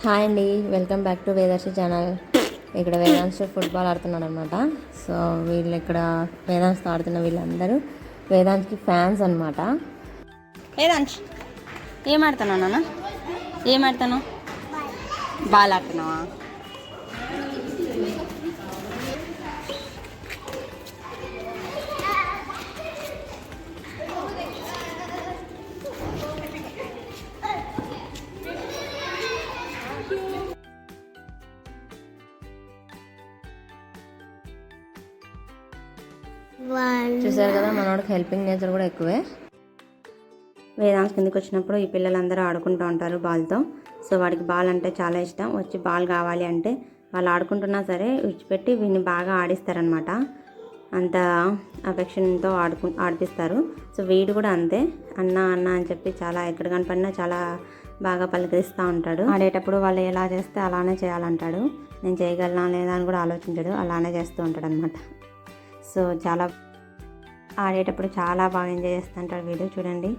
Hi అండి, welcome back to వేదాంశ channel. ఇక్కడ వేదాంశ football ఆడుతున్నాడు అనమాట. సో వీళ్ళు ఇక్కడ వేదాంశతో ఆడుతున్న వీళ్ళందరూ వేదాంశ్కి ఫ్యాన్స్ అనమాట. వేదాంశ్ ఏం ఆడుతున్నావు నాన్న? ఏం ఆడుతున్నావు? బాల్ ఆడుతున్నావా? చూసారు కదా, మనోడికి హెల్పింగ్ నేచర్ కూడా ఎక్కువే. వేదాంశ్ కిందకి వచ్చినప్పుడు ఈ పిల్లలందరూ ఆడుకుంటూ ఉంటారు బాల్తో. సో వాడికి బాల్ అంటే చాలా ఇష్టం. వచ్చి బాల్ కావాలి అంటే వాళ్ళు ఆడుకుంటున్నా సరే విడిచిపెట్టి వీడిని బాగా ఆడిస్తారనమాట. అంత అఫెక్షన్తో ఆడిపిస్తారు. సో వీడు కూడా అంతే, అన్న అన్న అని చెప్పి చాలా ఎక్కడ కనపడినా చాలా బాగా పలకరిస్తూ ఉంటాడు. ఆడేటప్పుడు వాళ్ళు ఎలా చేస్తే అలానే చేయాలంటాడు. నేను చేయగలనా లేదా అని కూడా ఆలోచించాడు, అలానే చేస్తూ ఉంటాడు అనమాట. సో చాలా ఆడేటప్పుడు చాలా బాగా ఎంజాయ్ చేస్తుంటాడు వీడు. చూడండి,